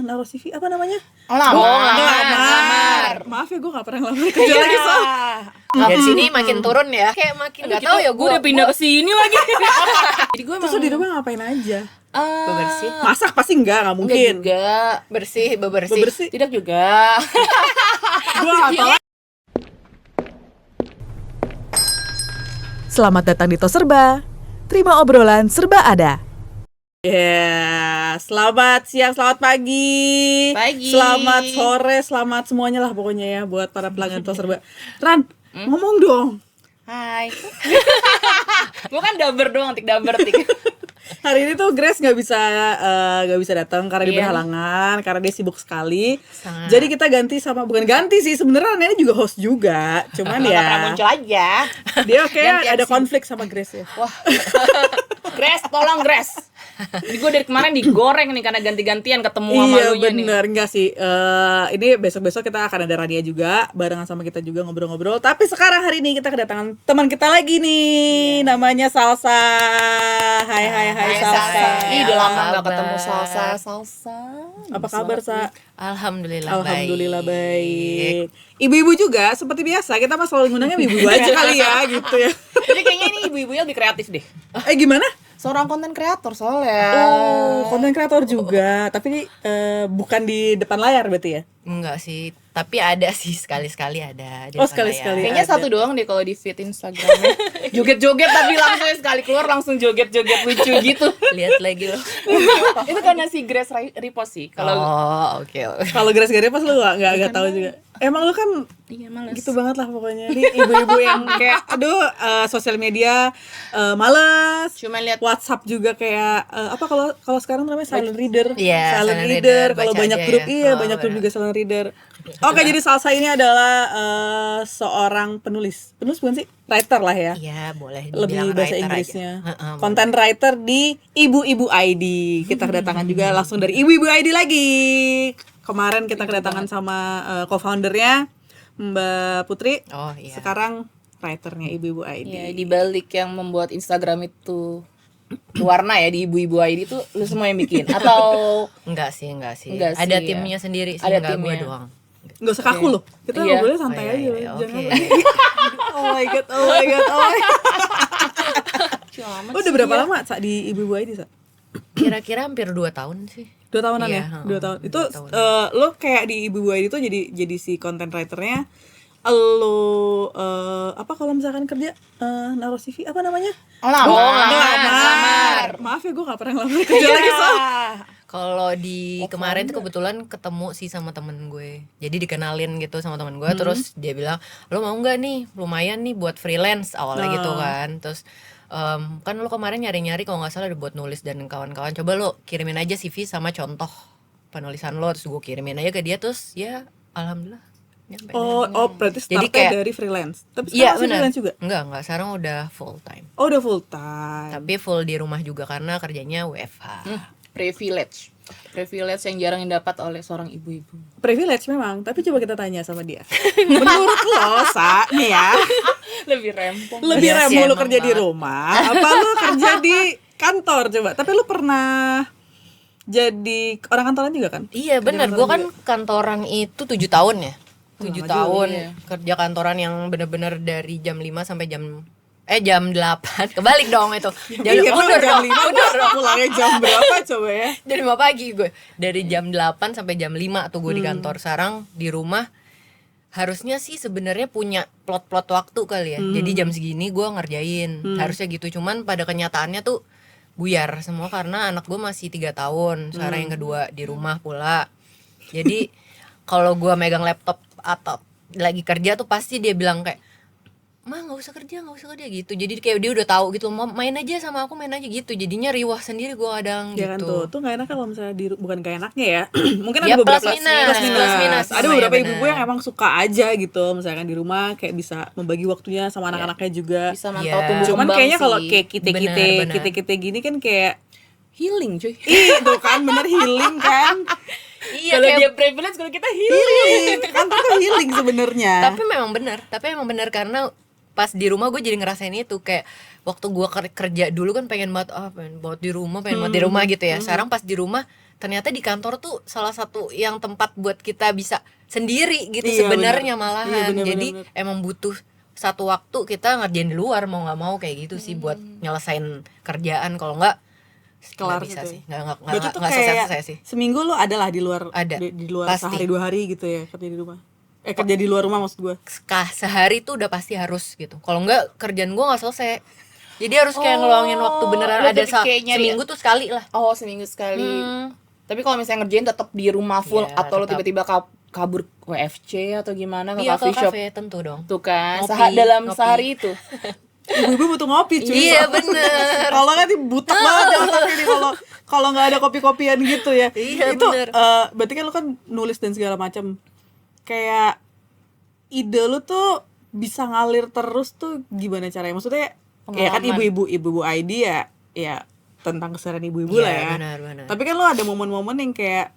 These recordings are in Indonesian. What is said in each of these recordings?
naruh CV apa namanya? Ngelamar. Maaf ya, gue nggak pernah ngelamar kerja lagi soal. Dari sini makin turun ya. Kayak makin nggak tahu ya gue udah pindah ke sini lagi. Jadi gue Terus di rumah ngapain aja? bebersih. Masak pasti nggak enggak mungkin. juga. Bebersih. Bebersih. Tidak juga. Gue nggak tahu. Selamat datang di Tos Serba. Terima obrolan serba ada. Ya, selamat siang, selamat pagi, selamat sore, selamat semuanya lah pokoknya ya buat para pelanggan Tos Serba. Ran, ngomong dong. Hai. Gue kan daber doang, tik. Hari ini tuh Grace nggak bisa datang karena dia berhalangan, karena dia sibuk sekali. Sangat. Jadi kita ganti sama, bukan ganti sih sebenarnya, ini juga host juga, cuman Nggak pernah ya muncul aja. dia kayak Gantian ada sih. konflik sama Grace ya. Wah. Grace, tolong Grace. Ini gue dari kemarin digoreng nih karena ganti-gantian ketemu sama Iya lunya nih. bener, enggak sih. Ini besok-besok kita akan ada Rania juga, barengan sama kita juga ngobrol-ngobrol. Tapi sekarang hari ini kita kedatangan teman kita lagi nih, namanya Salsa. Hai Salsa. Ih, udah lama Apa gak ketemu kabar? Salsa. Apa kabar, Sa? Alhamdulillah baik. Ibu-ibu juga seperti biasa, kita mah selalu ngundangnya ibu-ibu aja kali ya gitu ya. Jadi kayaknya ini ibu-ibunya lebih kreatif deh. Gimana? Seorang konten kreator soalnya. Oh, konten kreator juga, tapi bukan di depan layar berarti ya? Enggak sih, tapi ada sih sekali-sekali ada. di Oh, depan sekali-sekali. layar. Kayaknya ada. satu doang deh kalau di feed Instagramnya. Joget-joget tapi langsung sekali keluar langsung joget-joget lucu gitu. Lihat lagi loh. Itu karena si Grace repost sih. Kalau Oke. Kalau Grace gak pas lu nggak tahu juga. Emang lu kan iya males. gitu banget lah pokoknya. Ini ibu-ibu yang kayak sosial media males. Cuma lihat WhatsApp juga kayak apa kalau sekarang namanya silent reader. Iya, silent silent reader. reader, Kalau baca banyak aja grup ya. banyak grup Benar. juga silent reader. Oke, jadi Salsa ini adalah seorang penulis. Penulis bukan sih? Writer lah ya. Iya, boleh Lebih dibilang bahasa writer Inggrisnya. aja. Heeh, Content writer di Ibu-Ibu ID. Kita kedatangan juga langsung dari Ibu-Ibu ID lagi. Kemarin kita kedatangan sama co-foundernya Mbak Putri. Oh iya. Sekarang writernya Ibu-Ibu ID. ya di balik yang membuat Instagram itu warna ya di ibu-ibu ID itu lu semua yang bikin atau Enggak sih. Enggak sih, Ada ya. timnya sendiri sih, Ada enggak gue timnya. doang. Nggak usah kaku loh. Kita Iya. ngobrolnya santai Oh, aja. iya, Jangan. oke. Oh my god. Udah berapa lama Sa di Ibu-Ibu ID, Sa? Kira-kira hampir 2 tahun sih. 2 tahunan Iya, ya? 2 tahun. Itu 2 tahun. lo kayak di Ibu-Ibu ID itu jadi si content writernya. Lo apa kalau misalkan kerja naruh CV apa namanya? ngelamar. Maaf ya, gue gak pernah ngelamar kerja lagi soal. Kalau di kemarin tuh kebetulan ketemu sih sama temen gue. Jadi dikenalin gitu sama temen gue. Terus dia bilang, lo mau nggak nih, lumayan nih buat freelance awalnya gitu kan. Terus kan lo kemarin nyari-nyari kalau nggak salah ada buat nulis dan kawan-kawan. Coba lo kirimin aja CV sama contoh penulisan lo. Terus gue kirimin aja ke dia. Terus ya alhamdulillah nyampe. Oh, berarti Jadi startnya kayak- dari freelance. Tapi Iya sekarang masih benar. freelance juga? Enggak. Sekarang udah full time. Oh, udah full time. Tapi full di rumah juga karena kerjanya WFH. Privilege yang jarang didapat oleh seorang ibu-ibu. Privilege memang, tapi coba kita tanya sama dia. Menurut lo, Sa, nih ya, Lebih rempong. lebih Iya sih, remo lo emang kerja di banget. rumah apa lo kerja di kantor coba? Tapi lo pernah jadi orang kantoran juga kan? Iya benar, gue kan kantoran itu 7 tahun ya. 7 lama tahun juga, iya. kerja kantoran yang bener-bener dari jam 5 sampai jam 8. Kebalik dong itu. Iya, lo Mundur jam dong. 5 pulangnya jam berapa coba ya? Dari 5 pagi gue. Dari jam 8 sampai jam 5 tuh gue di kantor. Sekarang di rumah harusnya sih sebenarnya punya plot waktu kali ya. Jadi jam segini gue ngerjain. Harusnya gitu. Cuman pada kenyataannya tuh buyar semua karena anak gue masih 3 tahun. Sekarang yang kedua di rumah pula. Jadi kalau gue megang laptop atau lagi kerja tuh pasti dia bilang kayak, "Ma nggak usah kerja gitu." Jadi kayak dia udah tahu gitu, mau main aja sama aku, main aja gitu. Jadinya riwah sendiri gue kadang Ya kan gitu. tuh nggak enak kalau misalnya bukan gak enaknya ya. Mungkin Ya, ada beberapa plus minus. Ada Sama, beberapa ya, ibu-ibu benar. yang emang suka aja gitu, misalkan di rumah kayak bisa membagi waktunya sama anak-anaknya juga. Bisa mantau Iya. tumbuh Cuman kembang kayaknya kalau sih. kayak Benar. kita gini kan kayak healing cuy. itu kan bener healing kan. Iya Kalau kayak dia privilege, kalau kita healing. Kan itu healing sebenarnya. tapi memang benar karena pas di rumah gue jadi ngerasain itu kayak waktu gue kerja dulu kan pengen banget di rumah gitu ya. Sekarang pas di rumah ternyata di kantor tuh salah satu yang tempat buat kita bisa sendiri gitu Iya, sebenarnya bener. malahan. Iya, bener, Jadi bener. emang butuh satu waktu kita ngerjain di luar mau nggak mau kayak gitu sih buat nyelesain kerjaan. Kalau nggak Kelar bisa gitu sih, ya. nggak Berarti tuh selesai kayak selesai sih. seminggu lo ada lah di luar, Ada. di luar Pasti. sehari 2 hari gitu ya kerja di rumah. Kerja di luar rumah maksud gue. Sehari tuh udah pasti harus gitu. Kalau nggak kerjaan gue nggak selesai. Jadi harus kayak ngeluangin waktu beneran lo ada jadi kayak nyari- seminggu tuh sekali lah. Oh, seminggu sekali. Tapi kalau misalnya ngerjain tetap di rumah full Iya, atau lo tetap. tiba-tiba kabur WFC atau gimana ke Iya ke coffee shop. kafe tentu dong. Tuh kan, Ngopi, dalam ngopi. sehari itu. Ibu-ibu butuh ngopi cuy. Iya bener. Kalau kan butek banget otaknya nih kalau nggak ada kopi-kopian gitu ya. Iya, itu bener. berarti kan lo kan nulis dan segala macam. Kayak ide lu tuh bisa ngalir terus tuh gimana caranya? Maksudnya ya kan Pengalaman. ibu-ibu ID ya tentang keseharian ibu-ibu Iya, lah ya. benar. Tapi kan lo ada momen-momen yang kayak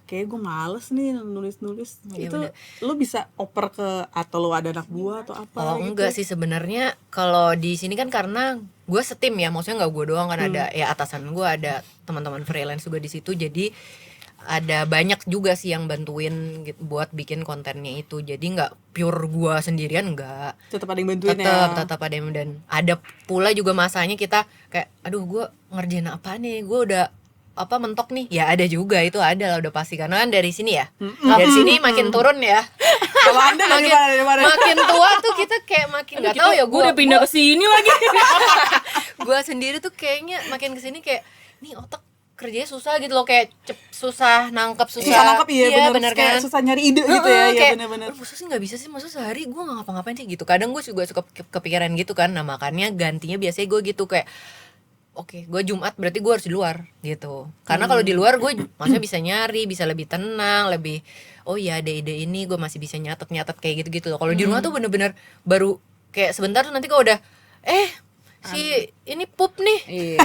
kayak gue males nih nulis-nulis. Iya, Itu bener. lo bisa oper ke atau lo ada anak buah atau apa Oh gitu? enggak sih sebenarnya kalau di sini kan karena gue setim ya, maksudnya nggak gue doang kan ada ya atasan gue, ada teman-teman freelance juga di situ, jadi ada banyak juga sih yang bantuin gitu, buat bikin kontennya itu. Jadi nggak pure gue sendirian, enggak. Tetap ada yang bantuin ya. Tetap ada yang, dan ada pula juga masanya kita kayak aduh gue ngerjain apa nih, gue udah apa mentok nih ya, ada juga itu, ada lah udah pasti karena kan dari sini ya, dari sini makin turun ya. Kalau Anda dari mana? Makin tua tuh kita kayak makin nggak tahu ya, gue udah pindah ke sini lagi. gue sendiri tuh kayaknya makin kesini kayak nih otak kerjanya susah gitu loh, kayak susah nangkep, Susah nangkep iya bener kan, kayak susah nyari ide gitu ya, iya kayak, bener-bener. masa sih nggak bisa sih, masa sehari gue nggak ngapa-ngapain sih gitu. Kadang gue juga suka kepikiran gitu kan, nah makanya gantinya biasanya gue gitu kayak oke, gue Jumat berarti gue harus di luar gitu. Karena kalau di luar gue maksudnya bisa nyari, bisa lebih tenang, lebih oh ya ada ide ini gue masih bisa nyatet kayak gitu-gitu loh. Kalau di rumah tuh bener-bener baru kayak sebentar tuh nanti kalau udah si ini pup nih. Iya.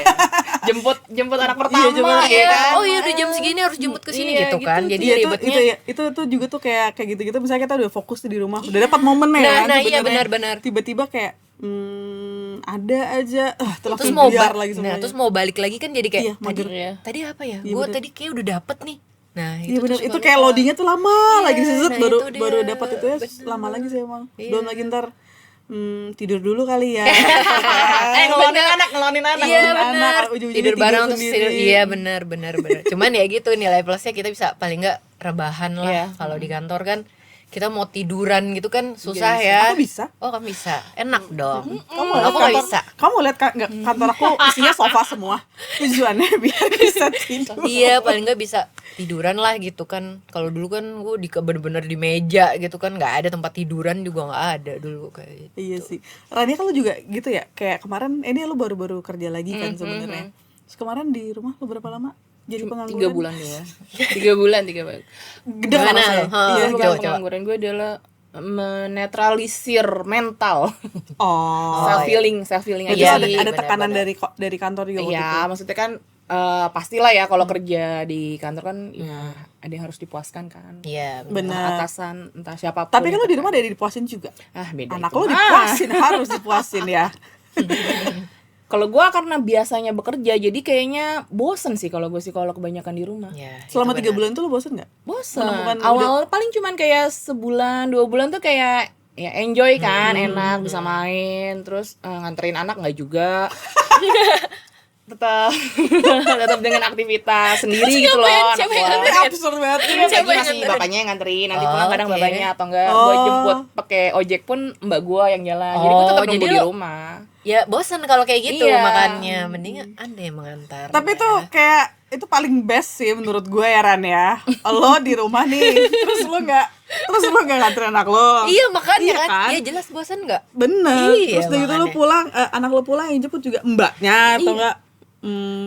Jemput anak pertama jemput anak ya kan. Oh iya udah jam segini harus jemput ke sini Iya, gitu kan. gitu. Jadi Iya, ribetnya. itu juga tuh kayak gitu-gitu misalnya kita udah fokus tuh di rumah, udah dapat momen ya. Nah, iya, sebenarnya. benar. Tiba-tiba kayak ada aja Terus mau lagi nah, semuanya. terus mau balik lagi kan jadi kayak Iya, mager. tadi apa ya? Iya, Gue bener. tadi kayak udah dapet nih. Nah, Iya benar, tuh itu suka kayak lupa. loadingnya tuh lama lagi seset nah baru itu dia, baru dapat itu ya, bener. lama lagi sih emang. Iya. Belum lagi ntar tidur dulu kali ya. ngelonin anak. Iya Anak, benar. ujung-ujungnya Tidur bareng terus sendiri. tidur. Iya benar. Cuman ya gitu, nilai plusnya kita bisa paling nggak rebahan lah. Iya. Kalau di kantor kan kita mau tiduran gitu kan susah ya. Aku bisa. Oh kamu bisa, enak dong. Kamu Aku nggak bisa. Kamu lihat kantor aku isinya sofa semua. Tujuannya biar bisa tidur. Iya paling nggak bisa tiduran lah gitu kan. Kalau dulu kan gue bener-bener di meja gitu kan, nggak ada tempat tiduran juga nggak ada dulu kayak gitu. Iya sih. Rania kalau juga gitu ya. Kayak kemarin ini lu baru-baru kerja lagi kan sebenarnya. Terus kemarin di rumah lu berapa lama? Jadi pengangguran? 3 bulan ya. 3 bulan. Gede nggak Gimana rasanya? lo? Ha, Iya, Bukan coba. pengangguran gue adalah menetralisir mental. Oh. self healing Berarti Iya, ada benar-benar. tekanan dari kantor juga waktu Iya, itu? maksudnya kan pastilah ya kalau kerja di kantor kan ya ada yang harus dipuaskan kan. Iya. Benar. Atasan entah siapapun. Tapi kan yang lu di rumah terkait. ada dipuasin juga. Beda Anak itu. lo dipuasin, harus dipuasin ya. Kalau gue karena biasanya bekerja jadi kayaknya bosen sih kalau gue sih kalau kebanyakan di rumah. Ya, itu Selama 3 benar. bulan tuh lo bosen nggak? Bosen. Menemukan Awal paling cuman kayak sebulan 2 bulan tuh kayak ya enjoy kan, enak bisa main, terus nganterin anak nggak juga. tetap dengan aktivitas sendiri gitu loh anak siapa yang gua. nganterin? Absurd banget. Iya, pagi masih bapaknya yang nganterin, nanti pulang kadang oke. bapaknya atau enggak Oh. gue jemput pakai ojek pun mbak gue yang jalan. Jadi gue tetap Oh, jadi nunggu di lu- rumah. Ya bosan kalau kayak gitu, Iya. makanya mending Anda yang mengantar. Tapi tuh kayak itu paling best sih menurut gue ya Ran ya. Lo di rumah nih, terus lo nggak nganterin anak lo. Iya makanya Iya kan. kan? Iya jelas bosan nggak? Bener. Iya, Terus udah gitu lo makanya. pulang, anak lo pulang yang jemput juga mbaknya atau enggak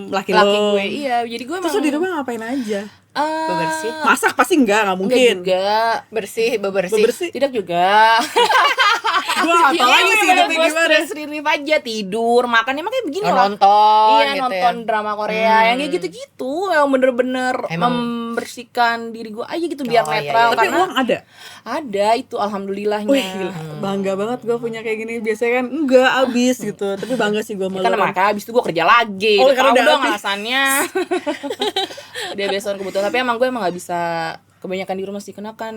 laki lo. Laki gue iya, jadi gue Terus lo di rumah ngapain aja? Bebersih. Masak pasti nggak Enggak mungkin. juga. Bebersih. Bebersih. Tidak juga. Gue nggak tahu lagi sih hidupnya gue gimana. stress relief aja, tidur, makannya makanya begini Oh, lah. nonton Iya, gitu nonton ya. drama Korea yang kayak gitu-gitu, yang bener-bener Emang membersihkan diri gue aja gitu biar Oh, iya, netral. Tapi Karena uang ada. ada itu alhamdulillahnya. Wih, gila. Bangga banget gue punya kayak gini. Biasanya kan enggak habis gitu. Tapi bangga sih gue Karena malu. makanya abis itu gue kerja lagi. Oh, Udah karena tahu udah dong habis. alasannya. Dia biasa kebutuhan. Tapi emang gue emang nggak bisa kebanyakan di rumah sih, karena kan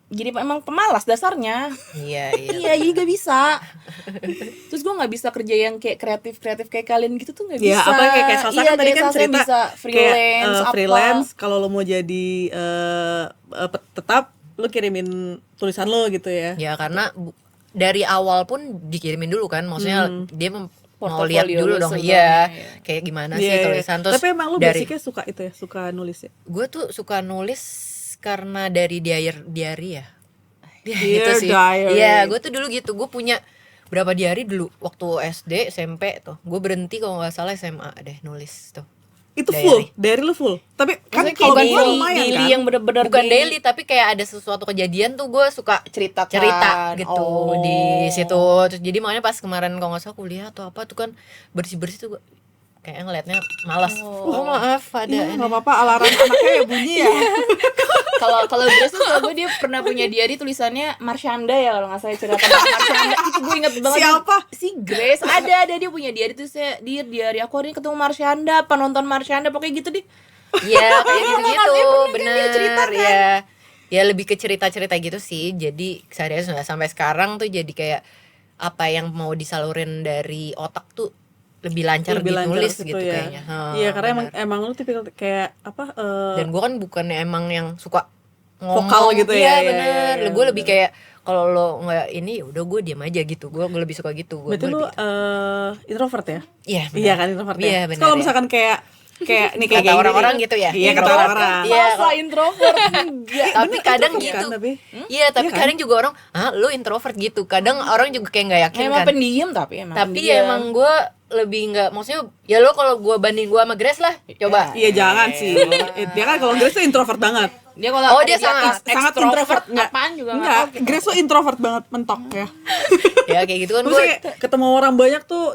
jadi emang pemalas dasarnya. Iya. Iya, jadi gak bisa. Terus gue nggak bisa kerja yang kayak kreatif kayak kalian gitu tuh nggak bisa. Ya, apa kayak Salsa Iya, kan tadi kayak kan Salsa cerita bisa freelance, kayak, apa. freelance kalau lo mau jadi tetap lo kirimin tulisan lo gitu ya. Ya karena dari awal pun dikirimin dulu kan, maksudnya dia mau Portofolio lihat dulu lu dong, sebenarnya, iya ya. kayak gimana Iya, sih iya. tulisan. Terus Tapi emang lo dari basicnya suka itu ya, suka nulis ya. gue tuh suka nulis karena dari diary ya. Ya, Dear itu sih. diary. Iya, gue tuh dulu gitu. Gue punya berapa diary dulu waktu SD, SMP tuh. Gue berhenti kalau nggak salah SMA deh nulis tuh. Itu Diary. full, diary lo full. Tapi kan Maksudnya kalau kayak gue lumayan daily kan. yang bener-bener Bukan daily tapi kayak ada sesuatu kejadian tuh gue suka cerita cerita gitu Oh. di situ. Terus jadi makanya pas kemarin kalau nggak salah kuliah atau apa tuh kan bersih-bersih tuh gue kayak ngelihatnya malas. Oh, maaf ada Iya, ini. nggak apa-apa, alarm anaknya ya bunyi ya. Kalau Grace tuh gue dia pernah punya diary tulisannya Marshanda ya kalau nggak salah, cerita tentang Marshanda itu gue inget banget. Siapa? Si Grace ada dia punya diary tuh, saya diary aku hari ini ketemu Marshanda, penonton Marshanda pokoknya gitu deh. Iya kayak gitu-gitu, Pernah kan bener dia cerita kan? ya lebih ke cerita-cerita gitu sih. Jadi sehari-hari sampai sekarang tuh jadi kayak apa yang mau disalurin dari otak tuh lebih lancar Lebih lancar ditulis gitu gitu ya. kayaknya. Iya, karena bener. emang lu tipikal kayak apa Dan gue kan bukannya emang yang suka ngomong Vokal gitu ya, iya iya, bener. iya, iya, Gue lebih bener. kayak kalau lo nggak ini udah gue diam aja gitu. Gue lebih suka gitu. berarti lu introvert ya? Iya bener. Iya kan, introvert Iya, ya. bener Kalau ya. misalkan kayak nih kayak Kata gini orang-orang nih. gitu ya. Iya, kata Introvert. orang. Iya, Masa introvert enggak. tapi kadang introvert gitu kan, tapi? iya tapi Iya kan? kadang juga orang lu introvert gitu kadang orang juga kayak nggak yakin Emang kan pendiam tapi emang tapi pendiam. emang gue lebih nggak maksudnya ya lo kalau gue banding gue sama Grace lah coba Iya, jangan sih. Dia kan kalau Grace tuh introvert banget. dia kalau Oh, ada dia di atas Sangat extrovert, introvert. apaan juga nggak Enggak, tahu. Grace tuh introvert banget, mentok ya. ya kayak gitu kan gue Maksudnya kayak ketemu orang banyak tuh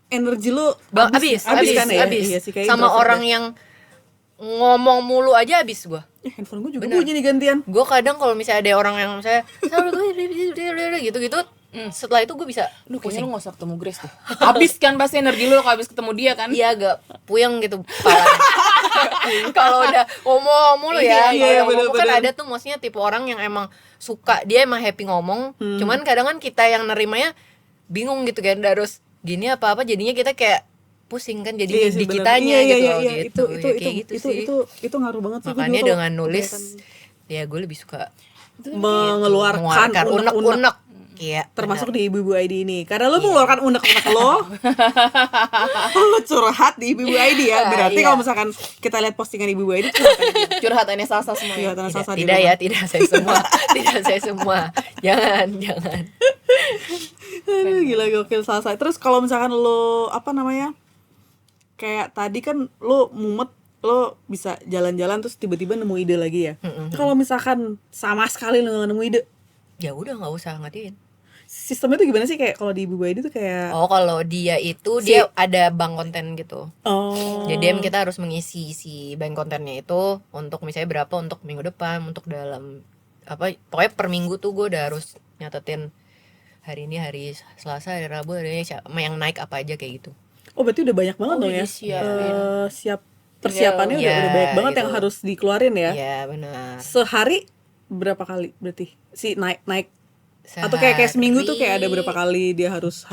energi lu abis kan ya? abis Iya sih, kayak sama introvert orang deh. yang ngomong mulu aja abis gue Handphone gue juga Bener. bunyi nih gantian. gue kadang kalau misalnya ada orang yang saya gitu setelah itu gue bisa Duh, kayaknya lu gak usah ketemu Grace tuh. Habis kan pasti energi lu kalau habis ketemu dia kan. iya agak puyeng gitu kepalanya. Kalau udah ngomong mulu ya, Iya, kalau ngomong kan bener-bener. ada tuh maksudnya tipe orang yang emang suka, dia emang happy ngomong, cuman kadang kan kita yang nerimanya bingung gitu kan, harus gini apa-apa jadinya kita kayak pusing kan jadi Iya sih, di bener. kitanya Iya, gitu iya, loh, iya. gitu. Itu Ya, kayak gitu sih. itu ngaruh banget sih. Gua Makanya juga dengan kalau nulis kegiatan ya gue lebih suka mengeluarkan unek-unek, unek-unek. Iya, termasuk di Ibu-Ibu ID ini. Karena lo mengeluarkan unek-unek lo, lo curhat di Ibu-Ibu ID ya. Berarti Iya. kalau misalkan kita lihat postingan Ibu-Ibu ID, curhatannya Curhatannya Salsa semua. dia. Ya. Curhatan Tidak, Salsa di tidak rumah. ya, tidak saya semua, tidak saya semua. Jangan. Aduh, gila gokil Salsa. Terus kalau misalkan lo apa namanya? Kayak tadi kan lo mumet, lo bisa jalan-jalan terus tiba-tiba nemu ide lagi ya. Kalau misalkan sama sekali lo nggak nemu ide, Ya udah nggak usah ngatiin. sistemnya tuh gimana sih, kayak kalau di Ibu ID tuh kayak Oh, kalau dia itu dia ada bank konten gitu. oh Jadi kita harus mengisi si bank kontennya itu untuk misalnya berapa untuk minggu depan, untuk dalam apa pokoknya per minggu tuh gue udah harus nyatetin hari ini hari Selasa, hari Rabu, hari ini yang naik apa aja kayak gitu. oh berarti udah banyak banget Oh, dong ya. disiapin. Siap persiapannya Tinggal, udah banyak banget gitu. yang harus dikeluarin ya. Iya, benar. Sehari berapa kali berarti si naik atau kayak seminggu tuh kayak ada berapa kali dia harus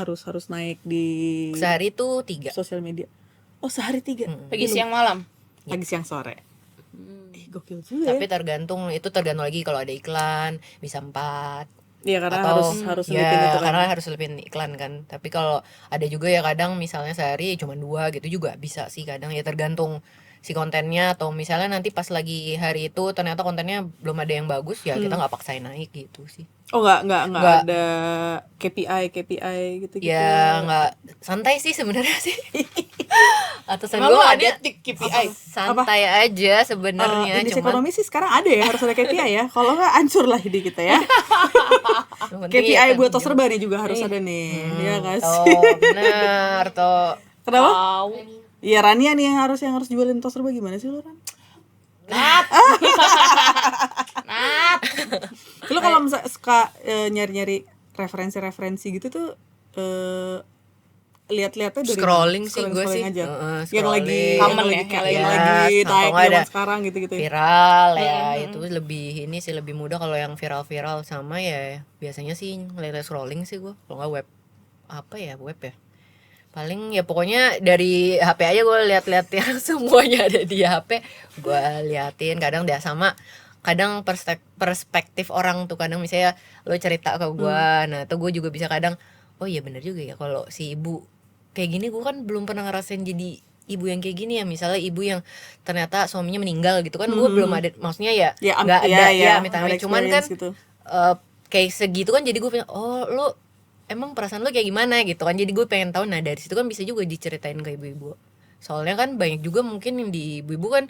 naik di Sehari tuh 3. sosial media. Oh, sehari 3. Pagi siang malam. Pagi siang sore. Gokil juga. Tapi tergantung lagi kalau ada iklan bisa 4. Iya, karena Atau harus ya, selipin itu kan. karena harus selipin iklan kan. Tapi kalau ada juga ya kadang misalnya sehari cuma 2 gitu juga bisa sih kadang, ya tergantung si kontennya, atau misalnya nanti pas lagi hari itu ternyata kontennya belum ada yang bagus ya kita nggak paksain naik gitu sih. Oh, enggak Nggak. ada KPI gitu-gitu. Ya nggak, santai sih sebenarnya sih. Atasan Emang gue lu ada ada tik KPI? santai aja sebenarnya, Indeks cuman ekonomi sih sekarang ada ya, harus ada KPI ya. Kalau nggak hancur lah hidup kita ya. yang penting KPI ya buat kan, Toserba nih juga harus ada nih. Iya nggak sih? Oh benar toh. Kenapa? Tahu. Iya, Rania nih yang harus jualin Toserba, gimana sih lo, Ran? Nat. Lu kalau misalnya suka nyari-nyari referensi gitu tuh lihat-lihatnya dari Scrolling sih gue sih. aja. Yang Scrolling. lagi Common yang ya, lagi yang yang lagi- lagi Iya, atau naik nggak zaman ada sekarang gitu ya. viral ya, itu lebih ini sih, lebih mudah kalau yang viral-viral. Sama ya biasanya sih ngeliat scrolling sih gue, kalau nggak web web ya paling ya, pokoknya dari HP aja gue lihat-lihat yang semuanya ada di HP gue liatin. Kadang dia sama, kadang perspektif orang tuh, kadang misalnya lo cerita ke gue, nah tuh gue juga bisa kadang, oh iya bener juga ya, kalau si ibu kayak gini, gue kan belum pernah ngerasain jadi ibu yang kayak gini ya. Misalnya ibu yang ternyata suaminya meninggal gitu kan, gue belum ada, maksudnya ya nggak ada ya amit-amit, cuman kan gitu. kayak segitu kan, jadi gue pengen, oh lo emang perasaan lo kayak gimana gitu kan, jadi gue pengen tahu. Nah dari situ kan bisa juga diceritain ke ibu-ibu, soalnya kan banyak juga mungkin yang di ibu-ibu kan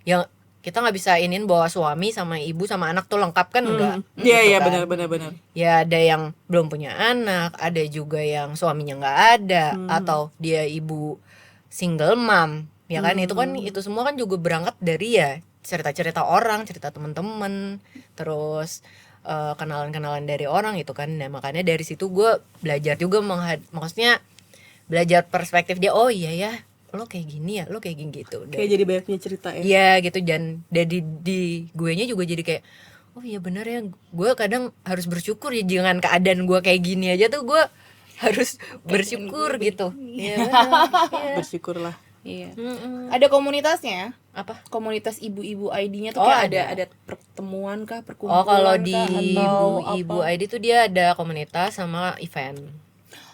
yang kita nggak bisa inin bahwa suami sama ibu sama anak tuh lengkap kan, enggak. Iya Gitu kan. benar. Ya ada yang belum punya anak, ada juga yang suaminya nggak ada, atau dia ibu single mom, ya kan. Itu semua kan juga berangkat dari ya cerita-cerita orang, cerita teman-teman, terus kenalan-kenalan dari orang itu kan. Nah makanya dari situ gue belajar juga maksudnya belajar perspektif dia. Oh iya ya, lo kayak gini ya, lo kayak gini gitu. Kayak jadi banyak punya cerita ya. Iya gitu, dan dari di gue nya juga jadi kayak, oh iya benar ya, gue kadang harus bersyukur ya, jangan keadaan gue kayak gini aja tuh gue harus bersyukur gitu. Iya. Bersyukurlah. Iya. Ada komunitasnya? Apa? Komunitas ibu-ibu ID-nya tuh Oh, kayak ada pertemuan kah, perkumpulan Oh kalau di kah, atau ibu apa? ID tuh dia ada komunitas sama event.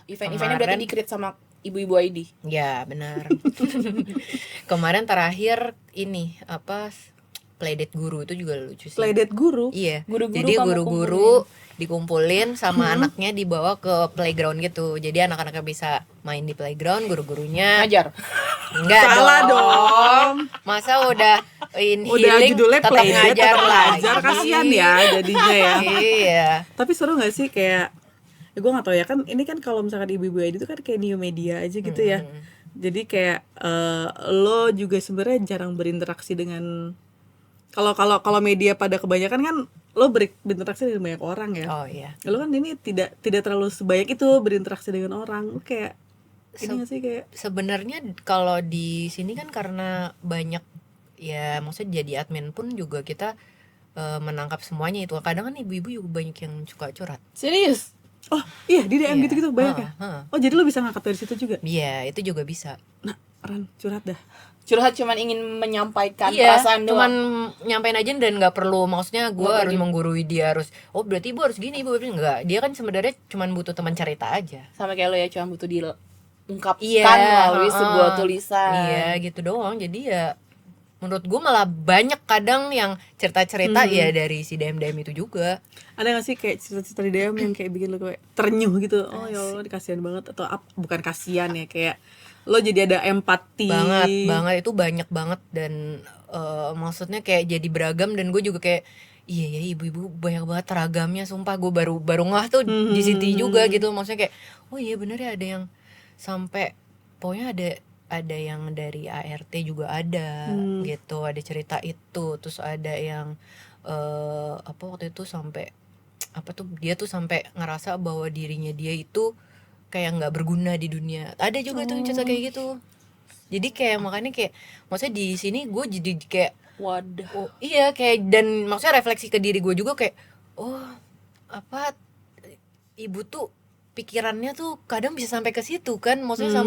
Event-eventnya berarti di-create sama ibu-ibu ID. Ya benar. Kemarin terakhir ini apa, playdate guru, itu juga lucu sih. Playdate guru. Iya. Guru-guru Jadi kamu guru-guru dikumpulin sama anaknya dibawa ke playground gitu. Jadi anak-anaknya bisa main di playground, guru-gurunya Ngajar. enggak Salah dong. Masa udah Udah healing judulnya tetap playdate ngajar tetap lagi. ngajar, kasihan ya jadinya ya. Iya. Tapi seru gak sih kayak, ya gue gak tahu ya kan, ini kan kalau misalkan ibu-ibu ID itu kan kayak new media aja gitu ya. Jadi kayak lo juga sebenarnya jarang berinteraksi dengan, kalau media pada kebanyakan kan lo berinteraksi dengan banyak orang ya. Oh iya. Lo kan ini tidak terlalu sebanyak itu berinteraksi dengan orang. Lo kayak ini gak sih kayak Sebenarnya kalau di sini kan karena banyak ya, maksudnya jadi admin pun juga kita menangkap semuanya itu. Kadang kan ibu-ibu juga banyak yang suka curhat. Serius? oh iya di DM Iya. gitu-gitu banyak ya. Oh jadi lo bisa ngangkat dari situ juga. Iya, itu juga bisa. Nah Ran curhat dah. Curhat cuman ingin menyampaikan Iya, perasaan cuman doang. nyampein aja dan nggak perlu, maksudnya gue harus menggurui dia harus, oh berarti ibu harus gini, ibu berarti enggak. Dia kan sebenarnya cuman butuh teman cerita aja. Sama kayak lo ya, cuma butuh diungkapkan Iya, melalui sebuah tulisan. Iya gitu doang. Jadi ya menurut gue malah banyak kadang yang cerita-cerita ya dari si DM itu juga. Ada gak sih kayak cerita-cerita di DM yang kayak bikin lo kayak terenyuh gitu? Oh ya Allah kasihan banget, atau bukan kasihan ya, kayak lo jadi ada empati. Banget itu banyak banget. Dan maksudnya kayak jadi beragam. Dan gue juga kayak iya ya, ibu-ibu banyak banget ragamnya, sumpah. Gue baru ngeh tuh di Siti juga gitu. Maksudnya kayak oh iya bener ya, ada yang sampai pokoknya ada yang dari ART juga ada gitu, ada cerita itu. Terus ada yang apa waktu itu sampai apa tuh, dia tuh sampai ngerasa bahwa dirinya dia itu kayak nggak berguna di dunia. Ada juga tuh yang cerita kayak gitu. Jadi kayak makanya kayak maksudnya di sini gue jadi kayak Wadah. oh iya, kayak, dan maksudnya refleksi ke diri gue juga kayak oh apa, ibu tuh pikirannya tuh kadang bisa sampai ke situ kan, maksudnya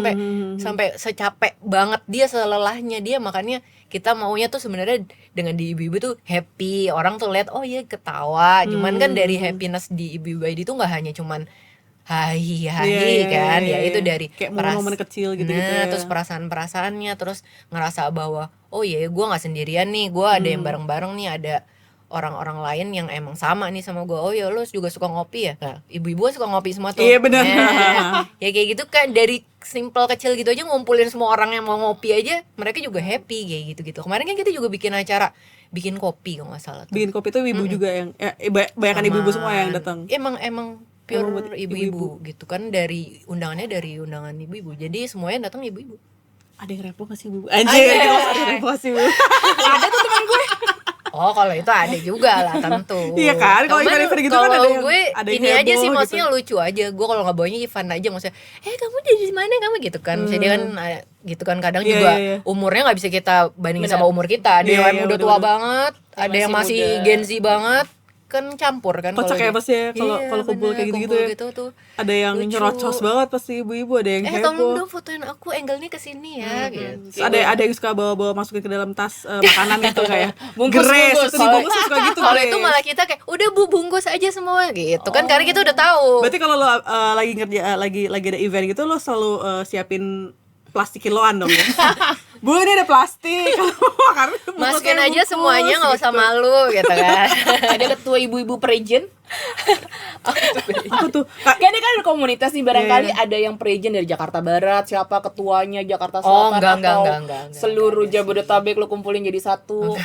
sampai secapek banget dia, selelahnya dia. Makanya kita maunya tuh sebenarnya dengan di ibu-ibu tuh happy, orang tuh lihat oh iya ketawa. Cuman kan dari happiness di ibu-ibu ID tuh nggak hanya cuman hai kan, ya itu dari kayak momen-momen kecil gitu ya. terus perasaan-perasaannya, terus ngerasa bahwa oh iya gue nggak sendirian nih, gue ada yang bareng-bareng nih, ada orang-orang lain yang emang sama nih sama gue. Oh ya lo juga suka ngopi ya, nah, ibu-ibu suka ngopi semua tuh. Iya benar. Ya kayak gitu kan, dari simple kecil gitu aja ngumpulin semua orang yang mau ngopi aja, mereka juga happy kayak gitu-gitu. Kemarin kan kita juga bikin acara bikin kopi kalau nggak salah tuh. Bikin kopi tuh ibu juga yang banyakan ibu-ibu semua yang datang. Emang pure Emang buat ibu-ibu gitu kan, dari undangannya dari undangan ibu-ibu, jadi semuanya datang ibu-ibu. Ada yang repo gak sih ibu? Anjir, ada yang repo sih ibu. Ada tuh teman gue. Oh, kalau itu ada juga lah tentu. Iya kan, kalau Cuman event-event gitu kan kalau ada yang- gue ada yang ini aja heboh sih gitu. maksudnya lucu aja. Gue kalau nggak bawanya Ivan aja maksudnya. Kamu dari mana kamu gitu kan. Maksudnya dia kan gitu kan kadang Iya, juga iya, iya. umurnya nggak bisa kita bandingin Benar. sama umur kita. Ada Iya, yang iya, udah tua banget, ada yang masih masih muda. Gen Z banget. Kan campur kan Kocak kalau ya di- pasti ya kalau Iya, kalau kumpul bener, kayak gitu kumpul ya. gitu tuh. Ada yang Lucu. nyerocos banget pasti ibu-ibu, ada yang Tolong heboh. dong fotoin aku angle-nya ke sini ya gitu. Terus ada yang suka bawa masukin ke dalam tas makanan itu kayak Bungkus, Grace bungkus. itu dibungkus suka gitu. Kalau Grace. itu malah kita kayak udah Bu bungkus aja semua gitu kan karena kita udah tahu. Berarti kalau lo lagi ngerja lagi ada event gitu lo selalu siapin plastik kiloan dong ya. Bu ini ada plastik. Karena Masukin bungkusnya aja bungkus, semuanya nggak usah gitu. malu gitu kan. Ada ketua ibu-ibu prejen. Apa tuh? Kak, Kan ini kan ada komunitas nih barangkali ada yang prejen dari Jakarta Barat, siapa ketuanya Jakarta Selatan enggak, seluruh Jabodetabek lo kumpulin jadi satu.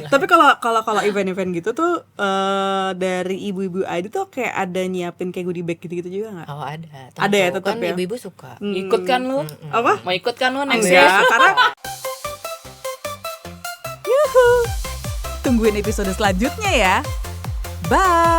tapi kalau event-event gitu tuh dari ibu-ibu ID tuh kayak ada nyiapin kayak goodie bag gitu-gitu juga nggak? Oh ada. Ada ya, Tentu. tetap kan ya? ibu-ibu suka. Ikut kan lu? Apa? Mau ikut kan lu next Enggak, year? karena Tungguin episode selanjutnya ya. Bye.